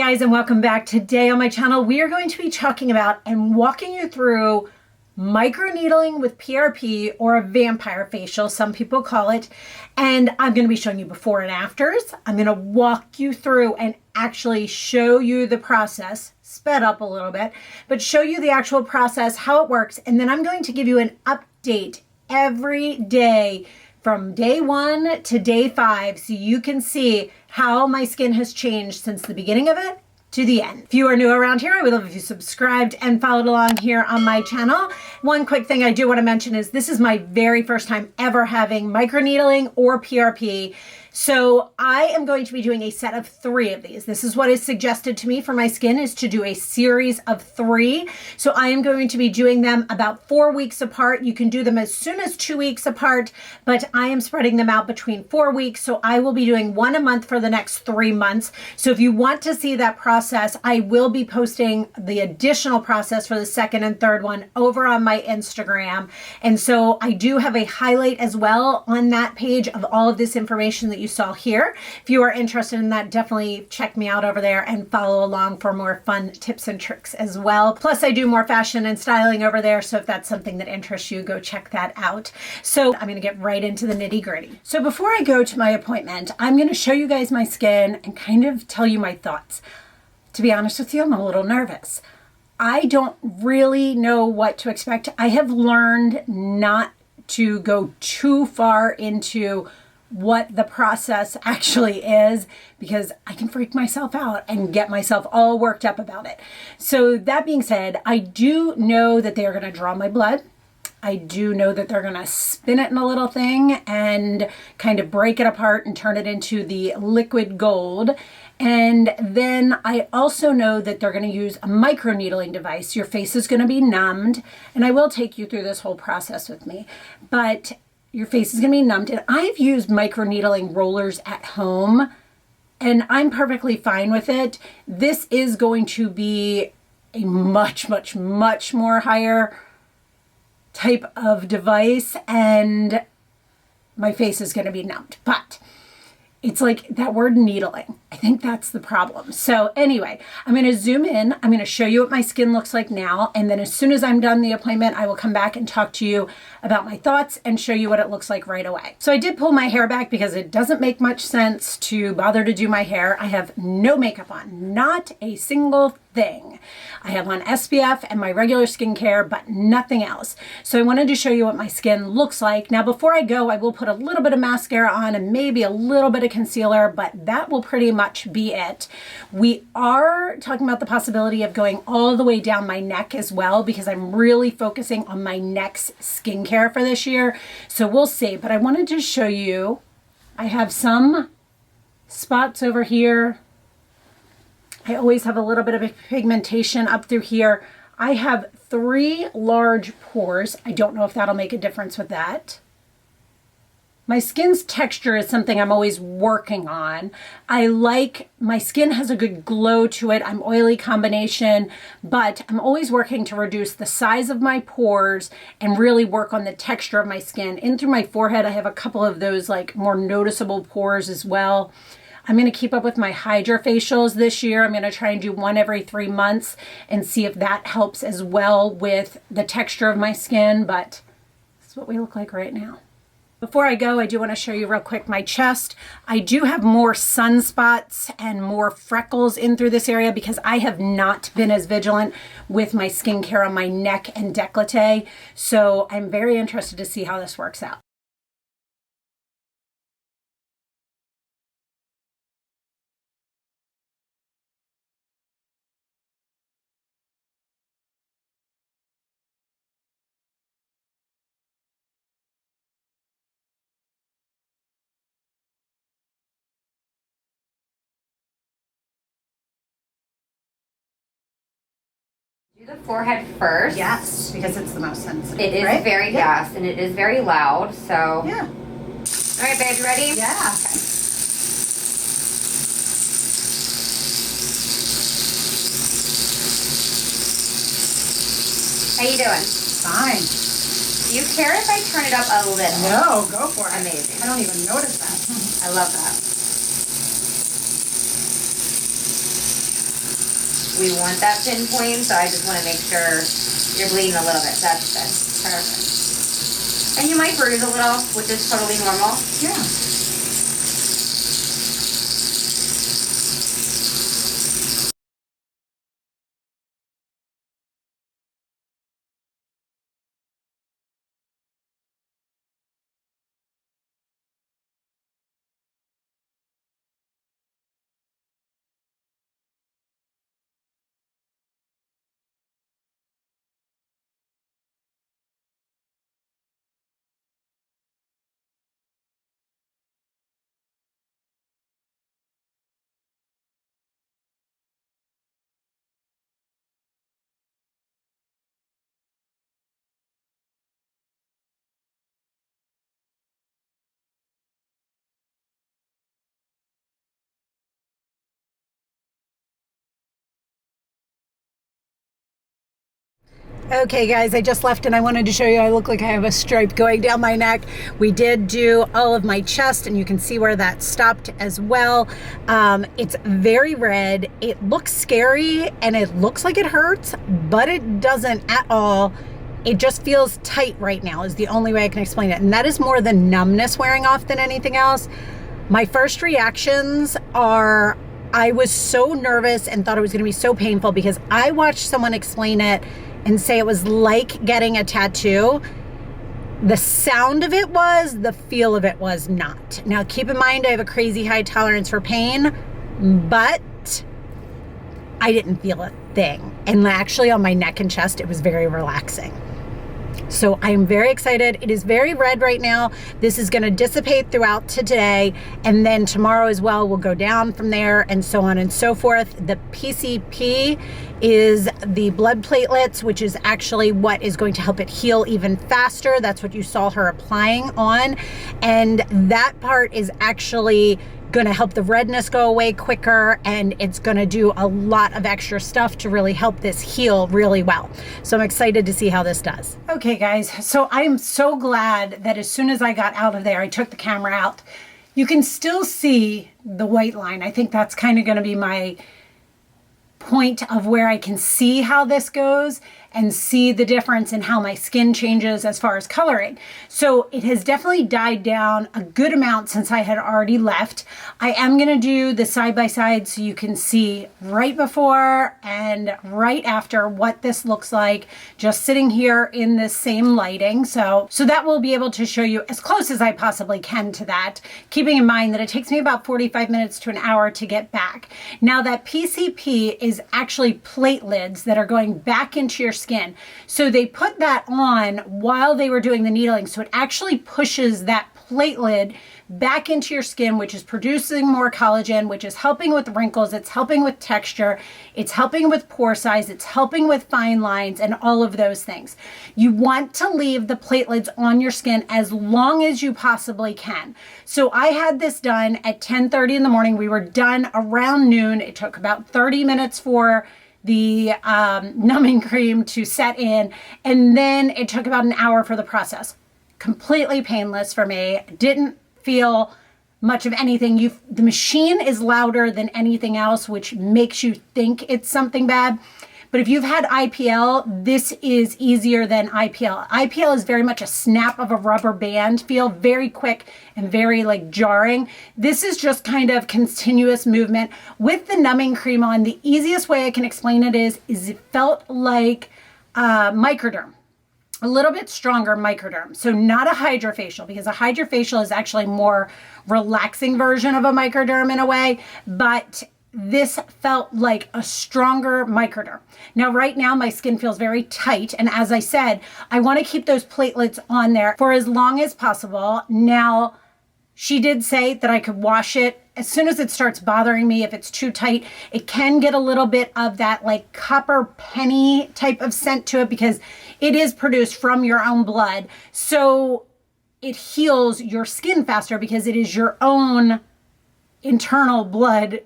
guys, and welcome back. Today on my channel we are going to be talking about and walking you through microneedling with PRP, or a vampire facial, some people call it. And I'm going to be showing you before and afters. I'm going to walk you through and actually show you the process, sped up a little bit, but show you the actual process, how it works. And then I'm going to give you an update every day from day 1 to day 5, so you can see how my skin has changed since the beginning of it to the end. If you are new around here, I would love if you subscribed and followed along here on my channel. One quick thing I do want to mention is this is my very first time ever having microneedling or PRP. So I am going to be doing a set of 3 of these. This is what is suggested to me for my skin, is to do a series of 3. So I am going to be doing them about 4 weeks apart. You can do them as soon as 2 weeks apart, but I am spreading them out between 4 weeks. So I will be doing 1 a month for the next 3 months. So if you want to see that process, I will be posting the additional process for the second and third one over on my Instagram. And so I do have a highlight as well on that page of all of this information that you saw here. If you are interested in that, definitely check me out over there and follow along for more fun tips and tricks as well. Plus I do more fashion and styling over there, so if that's something that interests you, go check that out. So I'm going to get right into the nitty gritty. So before I go to my appointment, I'm going to show you guys my skin and kind of tell you my thoughts. To be honest with you, I'm a little nervous. I don't really know what to expect. I have learned not to go too far into what the process actually is, because I can freak myself out and get myself all worked up about it. So that being said, I do know that they are going to draw my blood. I do know that they're going to spin it in a little thing and kind of break it apart and turn it into the liquid gold. And then I also know that they're going to use a microneedling device. Your face is going to be numbed, and I will take you through this whole process with me, but your face is going to be numbed. And I've used microneedling rollers at home, and I'm perfectly fine with it. This is going to be a much more higher type of device, and my face is going to be numbed. But it's like that word needling. I think that's the problem. So anyway, I'm going to zoom in. I'm going to show you what my skin looks like now. And then as soon as I'm done the appointment, I will come back and talk to you about my thoughts and show you what it looks like right away. So I did pull my hair back because it doesn't make much sense to bother to do my hair. I have no makeup on, not a single thing. I have on SPF and my regular skincare, but nothing else. So I wanted to show you what my skin looks like. Now, before I go, I will put a little bit of mascara on and maybe a little bit of concealer, but that will pretty much be it. We are talking about the possibility of going all the way down my neck as well, because I'm really focusing on my neck's skincare for this year. So we'll see, but I wanted to show you, I have some spots over here. I always have a little bit of pigmentation up through here. I have 3 large pores. I don't know if that'll make a difference with that. My skin's texture is something I'm always working on. I like, my skin has a good glow to it. I'm oily combination, but I'm always working to reduce the size of my pores and really work on the texture of my skin. In through my forehead, I have a couple of those like more noticeable pores as well. I'm going to keep up with my hydrofacials this year. I'm going to try and do 1 every 3 months and see if that helps as well with the texture of my skin, but this is what we look like right now. Before I go, I do want to show you real quick my chest. I do have more sunspots and more freckles in through this area because I have not been as vigilant with my skincare on my neck and décolleté. So I'm very interested to see how this works out. Do the forehead first. Yes, because it's the most sensitive. It is right? very, yes, and it is very loud, so. Yeah. All right, babe, you ready? Yeah. Okay. How you doing? Fine. Do you care if I turn it up a little? No, go for it. Amazing. I don't even notice that. I love that. we want that pinpoint, so I just want to make sure you're bleeding a little bit. That's good. Perfect. And you might bruise a little, which is totally normal. Yeah. Okay guys, I just left and I wanted to show you I look like I have a stripe going down my neck. We did do all of my chest and you can see where that stopped as well. It's very red. It looks scary and it looks like it hurts, but it doesn't at all. It just feels tight right now is the only way I can explain it. And that is more the numbness wearing off than anything else. My first reactions are, I was so nervous and thought it was gonna be so painful because I watched someone explain it and say it was like getting a tattoo. The sound of it was, the feel of it was not. Now keep in mind I have a crazy high tolerance for pain, but I didn't feel a thing. And actually on my neck and chest, it was very relaxing. So I am very excited. It is very red right now. This is going to dissipate throughout today, and then tomorrow as well will go down from there, and so on and so forth. The PCP is the blood platelets, which is actually what is going to help it heal even faster. That's what you saw her applying on, and that part is actually going to help the redness go away quicker, and it's going to do a lot of extra stuff to really help this heal really well. So I'm excited to see how this does. Okay guys, so I am so glad that as soon as I got out of there, I took the camera out. You can still see the white line. I think that's kind of going to be my point of where I can see how this goes and see the difference in how my skin changes as far as coloring. So it has definitely died down a good amount since I had already left. I am going to do the side by side so you can see right before and right after what this looks like just sitting here in this same lighting. So that will be able to show you as close as I possibly can to that, keeping in mind that it takes me about 45 minutes to an hour to get back. Now that PCP is actually platelets that are going back into your skin. So they put that on while they were doing the needling. So it actually pushes that platelet back into your skin, which is producing more collagen, which is helping with wrinkles, it's helping with texture, it's helping with pore size, it's helping with fine lines and all of those things. You want to leave the platelets on your skin as long as you possibly can. So I had this done at 10:30 in the morning. We were done around noon. It took about 30 minutes for the numbing cream to set in, and then it took about an hour for the process. Completely painless for me. Didn't feel much of anything. The machine is louder than anything else, which makes you think it's something bad. But if you've had IPL, this is easier than IPL. IPL is very much a snap of a rubber band feel, very quick and very like jarring. This is just kind of continuous movement. With the numbing cream on, the easiest way I can explain it is it felt like microderm. A little bit stronger microderm. So not a hydrofacial, because a hydrofacial is actually more relaxing version of a microderm in a way, but this felt like a stronger microderm. Now, right now, my skin feels very tight. And as I said, I want to keep those platelets on there for as long as possible. Now, she did say that I could wash it as soon as it starts bothering me. If it's too tight, it can get a little bit of that like copper penny type of scent to it because it is produced from your own blood. So it heals your skin faster because it is your own internal blood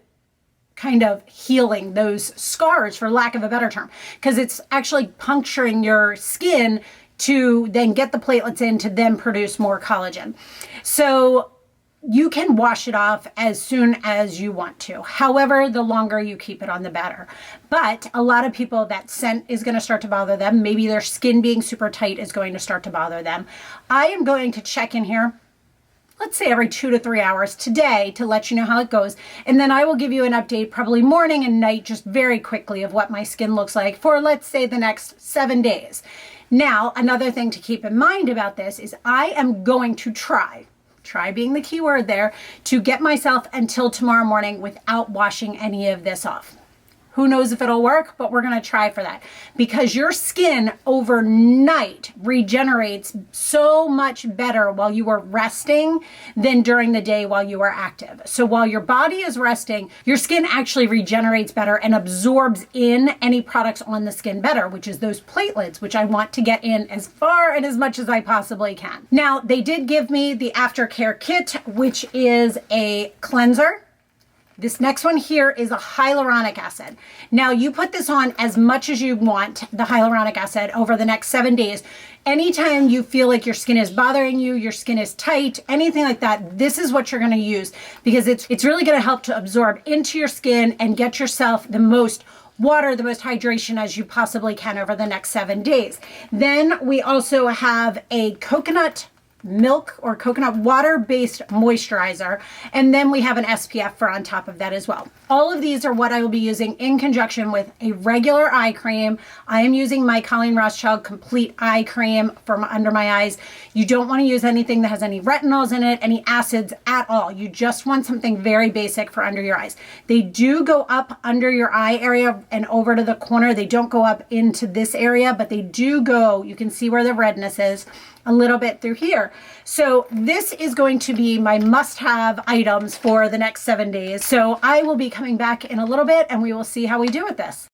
kind of healing those scars, for lack of a better term, because it's actually puncturing your skin to then get the platelets in to then produce more collagen. So you can wash it off as soon as you want to. However, the longer you keep it on, the better. But a lot of people, that scent is going to start to bother them. Maybe their skin being super tight is going to start to bother them. I am going to check in here, let's say every 2 to 3 hours today, to let you know how it goes. And then I will give you an update probably morning and night, just very quickly, of what my skin looks like for, let's say, the next 7 days. Now, another thing to keep in mind about this is I am going to try being the key word there, to get myself until tomorrow morning without washing any of this off. Who knows if it'll work, but we're going to try for that, because your skin overnight regenerates so much better while you are resting than during the day while you are active. So while your body is resting, your skin actually regenerates better and absorbs in any products on the skin better, which is those platelets, which I want to get in as far and as much as I possibly can. Now, they did give me the Aftercare kit, which is a cleanser. This next one here is a hyaluronic acid. Now, you put this on as much as you want, the hyaluronic acid, over the next 7 days. Anytime you feel like your skin is bothering you, your skin is tight, anything like that, this is what you're going to use, because it's really going to help to absorb into your skin and get yourself the most water, the most hydration as you possibly can over the next 7 days. Then we also have a coconut milk or coconut water based moisturizer, and then we have an SPF for on top of that as well. All of these are what I will be using in conjunction with a regular eye cream. I am using my Colleen Rothschild complete eye cream for under my eyes. You don't want to use anything that has any retinols in it, any acids at all. You just want something very basic for under your eyes. They do go up under your eye area and over to the corner. They don't go up into this area, but they do go, you can see where the redness is, a little bit through here. So this is going to be my must-have items for the next 7 days. So I will be coming back in a little bit and we will see how we do with this.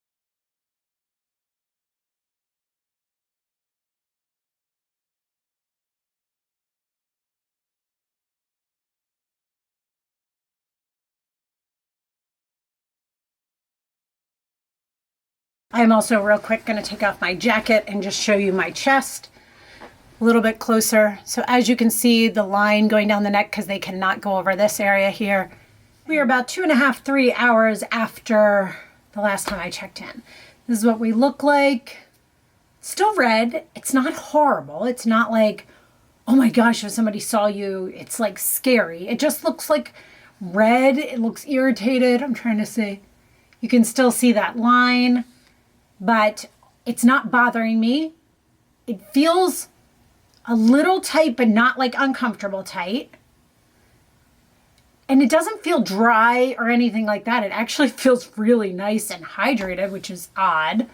I'm also real quick going to take off my jacket and just show you my chest a little bit closer. So as you can see, the line going down the neck, because they cannot go over this area here. We are about 2.5, 3 hours after the last time I checked in. This is what we look like. Still red. It's not horrible. It's not like, oh my gosh, if somebody saw you, it's like scary. It just looks like red. It looks irritated. I'm trying to see. You can still see that line, but it's not bothering me. It feels a little tight, but not like uncomfortable tight. And it doesn't feel dry or anything like that. It actually feels really nice and hydrated, which is odd.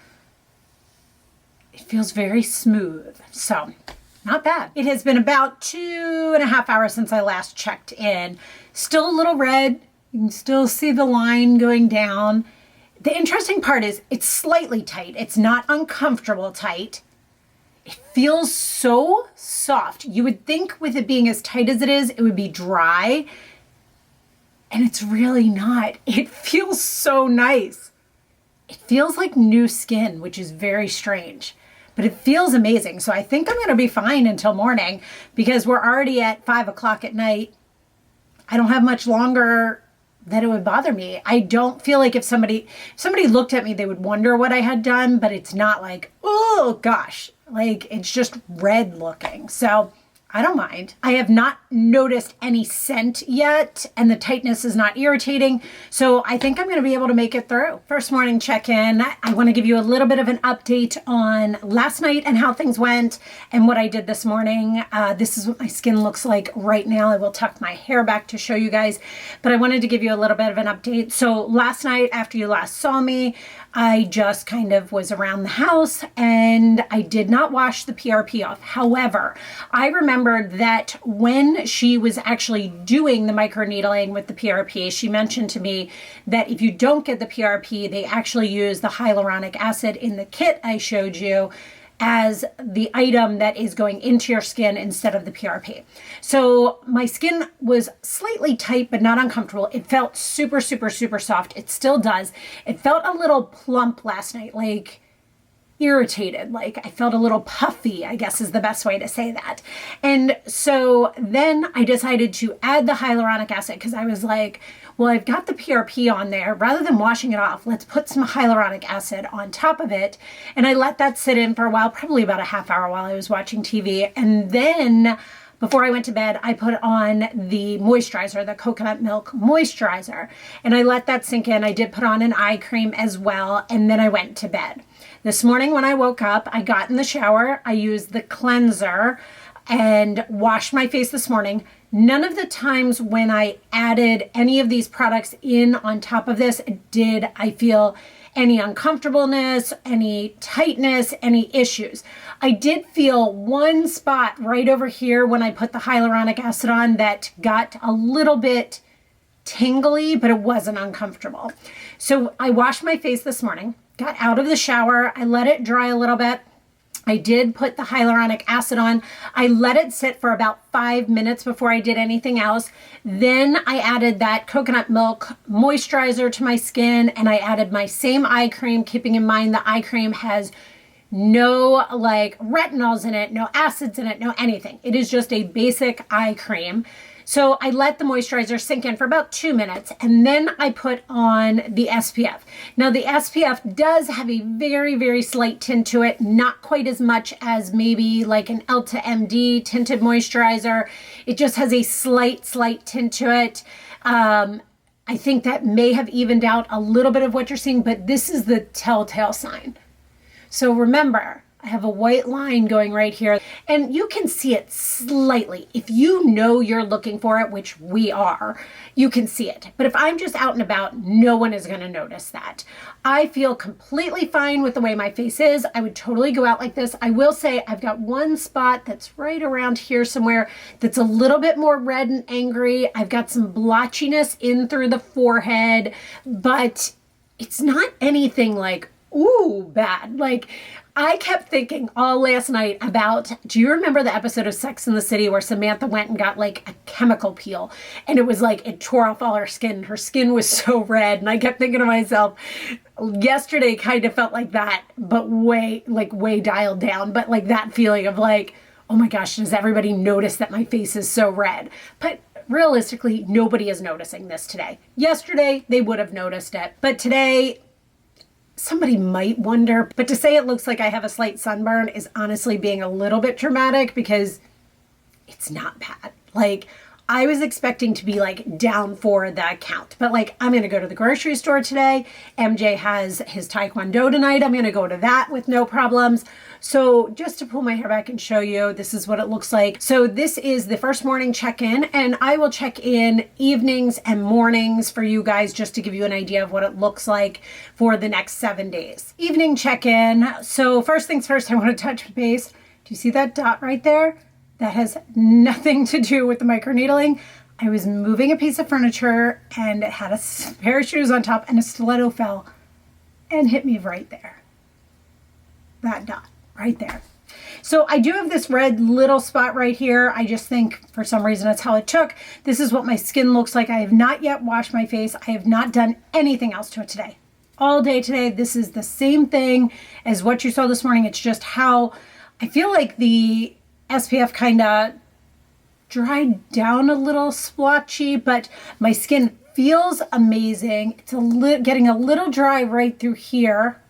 It feels very smooth. So, not bad. It has been about 2.5 hours since I last checked in. Still a little red. You can still see the line going down. The interesting part is it's slightly tight. It's not uncomfortable tight. It feels so soft. You would think with it being as tight as it is, it would be dry. And it's really not. It feels so nice. It feels like new skin, which is very strange. But it feels amazing. So I think I'm going to be fine until morning, because we're already at 5 o'clock at night. I don't have much longer that it would bother me. I don't feel like if somebody looked at me, they would wonder what I had done, but it's not like, oh gosh. Like, it's just red looking. So I don't mind. I have not noticed any scent yet, and the tightness is not irritating. So I think I'm going to be able to make it through. First morning check-in. I want to give you a little bit of an update on last night and how things went and what I did this morning. This is what my skin looks like right now. I will tuck my hair back to show you guys, but I wanted to give you a little bit of an update. So last night, after you last saw me, I just kind of was around the house and I did not wash the PRP off. However, I remembered that when she was actually doing the microneedling with the PRP, she mentioned to me that if you don't get the PRP, they actually use the hyaluronic acid in the kit I showed you as the item that is going into your skin instead of the PRP. So my skin was slightly tight, but not uncomfortable. It felt super, super, super soft. It still does. It felt a little plump last night. Like, irritated, like I felt a little puffy, I guess is the best way to say that. And so then I decided to add the hyaluronic acid because I was like, well, I've got the PRP on there. Rather than washing it off, let's put some hyaluronic acid on top of it. And I let that sit in for a while, probably about a half hour while I was watching TV. And then before I went to bed, I put on the moisturizer, the coconut milk moisturizer, and I let that sink in. I did put on an eye cream as well, and then I went to bed. This morning when I woke up, I got in the shower, I used the cleanser and washed my face this morning. None of the times when I added any of these products in on top of this did I feel any uncomfortableness, any tightness, any issues. I did feel one spot right over here when I put the hyaluronic acid on that got a little bit tingly, but it wasn't uncomfortable. So I washed my face this morning, got out of the shower, I let it dry a little bit. I did put the hyaluronic acid on. I let it sit for about 5 minutes before I did anything else. Then I added that coconut milk moisturizer to my skin, and I added my same eye cream, keeping in mind the eye cream has no like retinols in it, no acids in it, no anything. It is just a basic eye cream. So I let the moisturizer sink in for about 2 minutes, and then I put on the SPF. Now the SPF does have a very, very slight tint to it, not quite as much as maybe like an Elta MD tinted moisturizer. It just has a slight tint to it. I think that may have evened out a little bit of what you're seeing, but this is the telltale sign. So remember, I have a white line going right here, and you can see it slightly. If you know you're looking for it, which we are, you can see it. But if I'm just out and about, no one is going to notice that. I feel completely fine with the way my face is. I would totally go out like this. I will say I've got one spot that's right around here somewhere that's a little bit more red and angry. I've got some blotchiness in through the forehead, but it's not anything like, ooh, bad. Like, I kept thinking all last night about, do you remember the episode of Sex and the City where Samantha went and got like a chemical peel, and it was like, it tore off all her skin. Her skin was so red. And I kept thinking to myself, yesterday kind of felt like that, but way dialed down. But like that feeling of like, oh my gosh, does everybody notice that my face is so red? But realistically, nobody is noticing this today. Yesterday, they would have noticed it. But today, somebody might wonder, but to say it looks like I have a slight sunburn is honestly being a little bit dramatic because it's not bad. Like, I was expecting to be like down for the count, but like I'm going to go to the grocery store today. MJ has his Taekwondo tonight. I'm going to go to that with no problems. So just to pull my hair back and show you, this is what it looks like. So this is the first morning check-in, and I will check in evenings and mornings for you guys just to give you an idea of what it looks like for the next 7 days. Evening check-in. So first things first, I want to touch base. Do you see that dot right there? That has nothing to do with the microneedling. I was moving a piece of furniture and it had a pair of shoes on top, and a stiletto fell and hit me right there. That dot right there. So I do have this red little spot right here. I just think for some reason that's how it took. This is what my skin looks like. I have not yet washed my face. I have not done anything else to it today. All day today, this is the same thing as what you saw this morning. It's just how I feel like the SPF kind of dried down a little splotchy, but my skin feels amazing. It's getting a little dry right through here.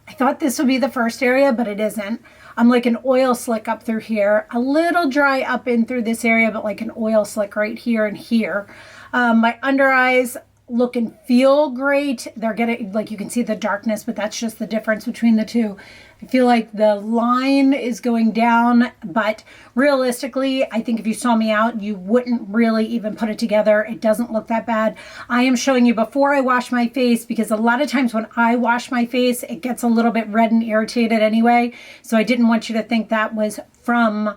I thought this would be the first area, but it isn't. I'm like an oil slick up through here, a little dry up in through this area, but like an oil slick right here and here. My under eyes look and feel great. They're getting, like, you can see the darkness, but that's just the difference between the two. I feel like the line is going down, but realistically, I think if you saw me out, you wouldn't really even put it together. It doesn't look that bad. I am showing you before I wash my face, because a lot of times when I wash my face, it gets a little bit red and irritated anyway. So I didn't want you to think that was from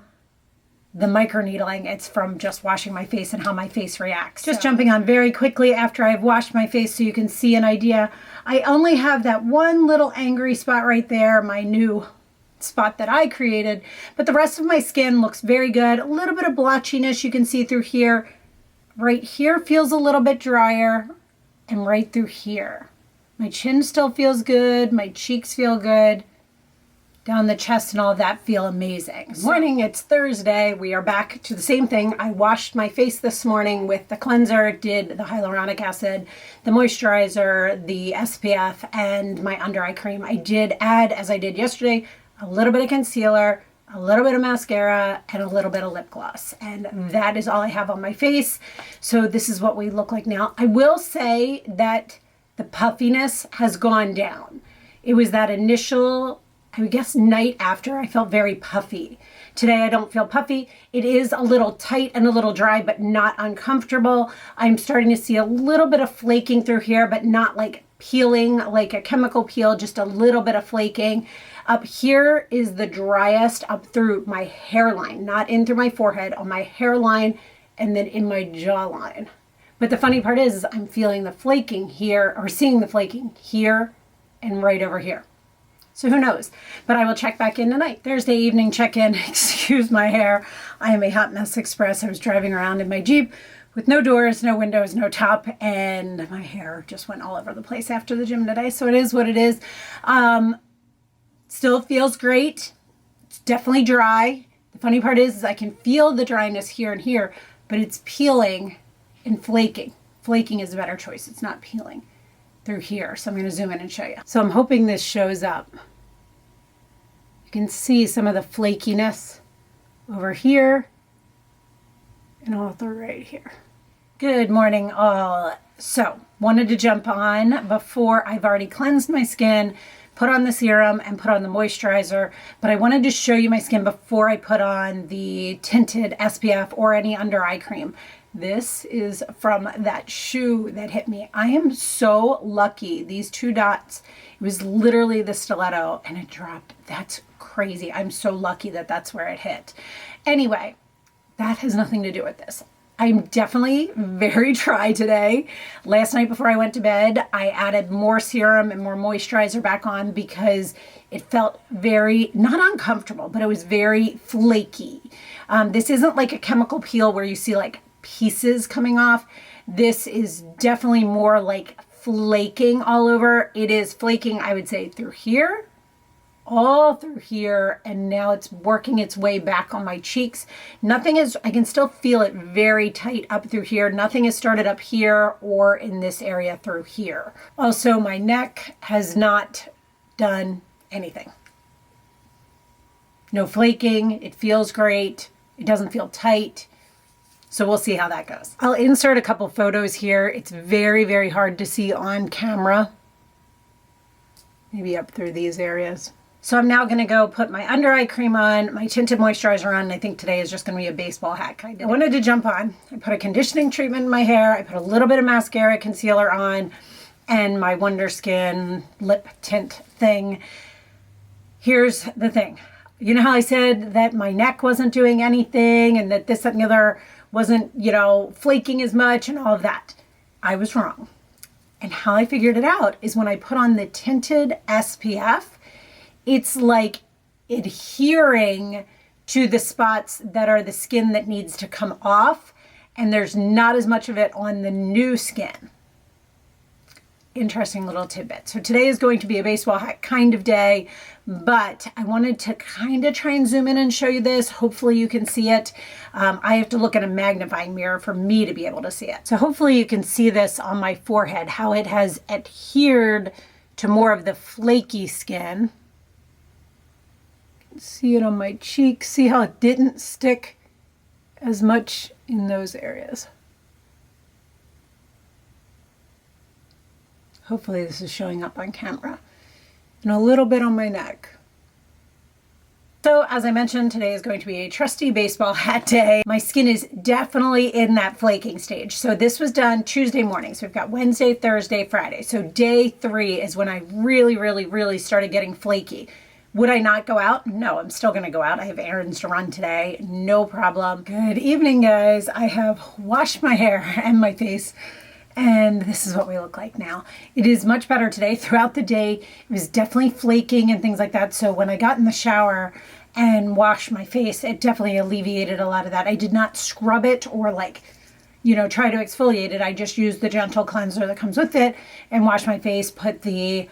the microneedling. It's from just washing my face and how my face reacts. Just jumping on very quickly after I've washed my face so you can see an idea. I only have that one little angry spot right there, my new spot that I created, but the rest of my skin looks very good. A little bit of blotchiness you can see through here. Right here feels a little bit drier, and right through here. My chin still feels good. My cheeks feel good. down the chest and all of that feel amazing. Good morning, it's Thursday. We are back to the same thing. I washed my face this morning with the cleanser, did the hyaluronic acid, the moisturizer, the SPF, and my under eye cream. I did add, as I did yesterday, a little bit of concealer, a little bit of mascara, and a little bit of lip gloss. And that is all I have on my face. So this is what we look like now. I will say that the puffiness has gone down. It was that initial, I guess, night after I felt very puffy. Today I don't feel puffy. It is a little tight and a little dry, but not uncomfortable. I'm starting to see a little bit of flaking through here, but not like peeling, like a chemical peel, just a little bit of flaking. Up here is the driest, up through my hairline, not in through my forehead, on my hairline, and then in my jawline. But the funny part is I'm feeling the flaking here, or seeing the flaking here and right over here. So who knows? But I will check back in tonight. Thursday evening check-in. Excuse my hair. I am a hot mess express. I was driving around in my Jeep with no doors, no windows, no top, and my hair just went all over the place after the gym today. So it is what it is. Still feels great. It's definitely dry. The funny part is I can feel the dryness here and here, but it's peeling and flaking. Flaking is a better choice. It's not peeling through here. So I'm going to zoom in and show you. So I'm hoping this shows up. You can see some of the flakiness over here and all through right here. Good morning, all. So wanted to jump on before I've already cleansed my skin, put on the serum and put on the moisturizer, but I wanted to show you my skin before I put on the tinted SPF or any under eye cream. This is from that shoe that hit me. I am so lucky. These 2 dots, it was literally the stiletto and it dropped. That's crazy. I'm so lucky that that's where it hit. Anyway, that has nothing to do with this. I'm definitely very dry today. Last night before I went to bed, I added more serum and more moisturizer back on because it felt very, not uncomfortable, but it was very flaky. This isn't like a chemical peel where you see like pieces coming off. This is definitely more like flaking all over. It is flaking, I would say, through here, all through here, and now it's working its way back on my cheeks. Nothing is, I can still feel it very tight up through here. Nothing has started up here or in this area through here. Also, my neck has not done anything. No flaking. It feels great. It doesn't feel tight. So we'll see how that goes. I'll insert a couple photos here. It's very, very hard to see on camera. Maybe up through these areas. So I'm now gonna go put my under eye cream on, my tinted moisturizer on, and I think today is just gonna be a baseball hat kind of. I wanted to jump on. I put a conditioning treatment in my hair. I put a little bit of mascara, concealer on, and my Wonder Skin lip tint thing. Here's the thing. You know how I said that my neck wasn't doing anything and that this, that, and the other wasn't, you know, flaking as much and all of that? I was wrong. And how I figured it out is when I put on the tinted SPF, it's like adhering to the spots that are the skin that needs to come off, and there's not as much of it on the new skin. Interesting little tidbit. So today is going to be a baseball hat kind of day, but I wanted to kind of try and zoom in and show you this. Hopefully you can see it. I have to look at a magnifying mirror for me to be able to see it. So hopefully you can see this on my forehead, how it has adhered to more of the flaky skin. See it on my cheeks. See how it didn't stick as much in those areas. Hopefully this is showing up on camera. And a little bit on my neck. So as I mentioned, today is going to be a trusty baseball hat day. My skin is definitely in that flaking stage. So this was done Tuesday morning. So we've got Wednesday, Thursday, Friday. So day 3 is when I really started getting flaky. Would I not go out? No, I'm still gonna go out. I have errands to run today, no problem. Good evening, guys. I have washed my hair and my face, and this is what we look like now. It is much better today. Throughout the day, it was definitely flaking and things like that. So when I got in the shower and washed my face, it definitely alleviated a lot of that. I did not scrub it or like, you know, try to exfoliate it. I just used the gentle cleanser that comes with it and washed my face, put the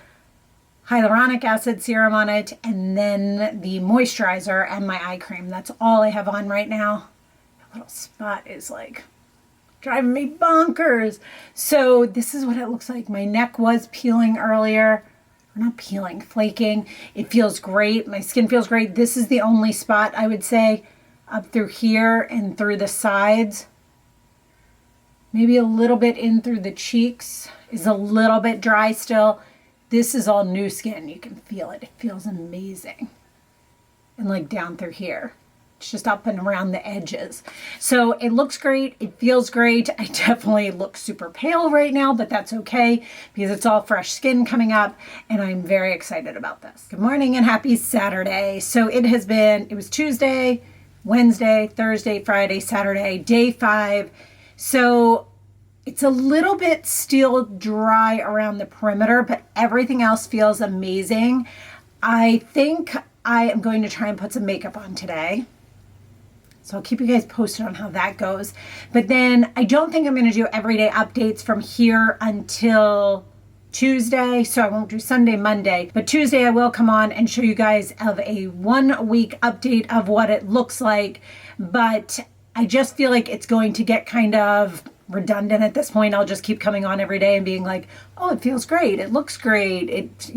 hyaluronic acid serum on it, and then the moisturizer and my eye cream. That's all I have on right now. That little spot is like driving me bonkers. So this is what it looks like. My neck was peeling earlier. Not peeling, flaking. It feels great. My skin feels great. This is the only spot I would say up through here and through the sides. Maybe a little bit in through the cheeks is a little bit dry still. This is all new skin. You can feel it. It feels amazing. And like down through here. It's just up and around the edges. So it looks great. It feels great. I definitely look super pale right now, but that's okay because it's all fresh skin coming up and I'm very excited about this. Good morning and happy Saturday. So it was Tuesday, Wednesday, Thursday, Friday, Saturday, day 5. So it's a little bit still dry around the perimeter, but everything else feels amazing. I think I am going to try and put some makeup on today. So I'll keep you guys posted on how that goes. But then I don't think I'm going to do everyday updates from here until Tuesday. So I won't do Sunday, Monday. But Tuesday I will come on and show you guys of a 1 week update of what it looks like. But I just feel like it's going to get kind of redundant at this point. I'll just keep coming on every day and being like, oh, it feels great. It looks great. It,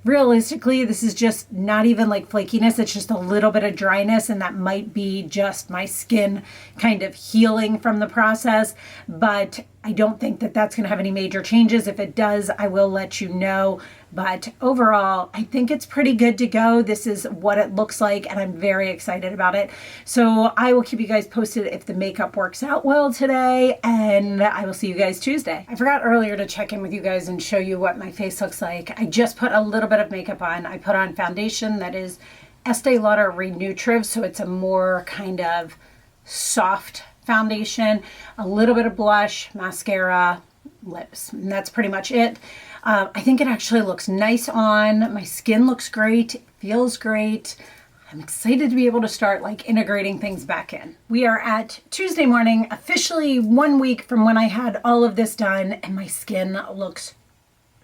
realistically, this is just not even like flakiness. It's just a little bit of dryness, and that might be just my skin kind of healing from the process. But I don't think that that's going to have any major changes. If it does, I will let you know. But overall, I think it's pretty good to go. This is what it looks like, and I'm very excited about it. So I will keep you guys posted if the makeup works out well today, and I will see you guys Tuesday. I forgot earlier to check in with you guys and show you what my face looks like. I just put a little bit of makeup on. I put on foundation that is Estee Lauder Renutriv, so it's a more kind of soft foundation, a little bit of blush, mascara, lips, and that's pretty much it. I think it actually looks nice on. My skin looks great. It feels great. I'm excited to be able to start like integrating things back in. We are at Tuesday morning, officially 1 week from when I had all of this done, and my skin looks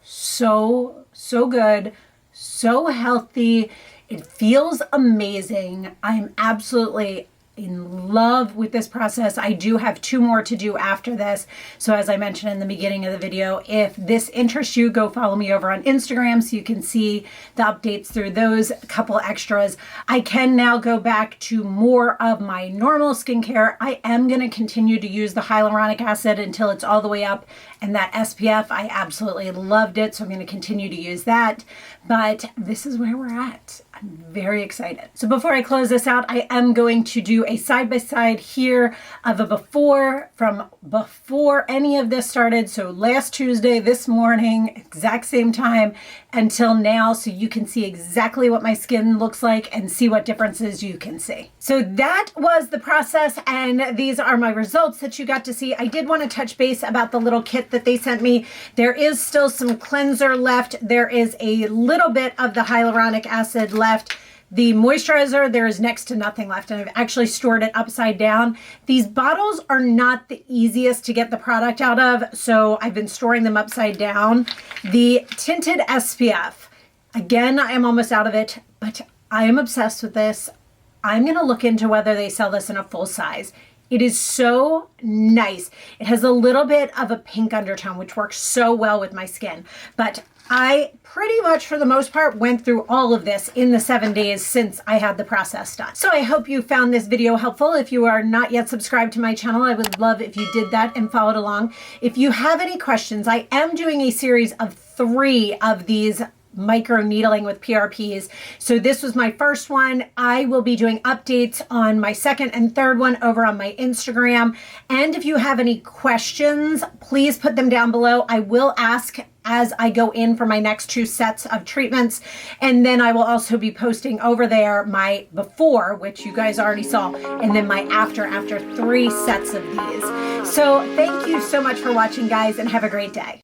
so good, so healthy. It feels amazing. I'm absolutely in love with this process. I do have 2 more to do after this. So as I mentioned in the beginning of the video, if this interests you, go follow me over on Instagram so you can see the updates through those couple extras. I can now go back to more of my normal skincare. I am going to continue to use the hyaluronic acid until it's all the way up, and that SPF, I absolutely loved it. So I'm going to continue to use that. But this is where we're at. I'm very excited. So before I close this out, I am going to do a side-by-side here of a before from before any of this started. So last Tuesday, this morning, exact same time until now, so you can see exactly what my skin looks like and see what differences you can see. So that was the process, and these are my results that you got to see. I did want to touch base about the little kit that they sent me. There is still some cleanser left. There is a little bit of the hyaluronic acid left. The moisturizer, there is next to nothing left, and I've actually stored it upside down. These bottles are not the easiest to get the product out of, so I've been storing them upside down. The tinted SPF, again, I am almost out of it, but I am obsessed with this. I'm going to look into whether they sell this in a full size. It is so nice. It has a little bit of a pink undertone, which works so well with my skin, but I pretty much, for the most part, went through all of this in the 7 days since I had the process done. So I hope you found this video helpful. If you are not yet subscribed to my channel, I would love if you did that and followed along. If you have any questions, I am doing a series of 3 of these microneedling with PRPs. So this was my first one. I will be doing updates on my second and third one over on my Instagram. And if you have any questions, please put them down below. I will ask as I go in for my next 2 sets of treatments. And then I will also be posting over there my before, which you guys already saw, and then my after 3 sets of these. So thank you so much for watching, guys, and have a great day.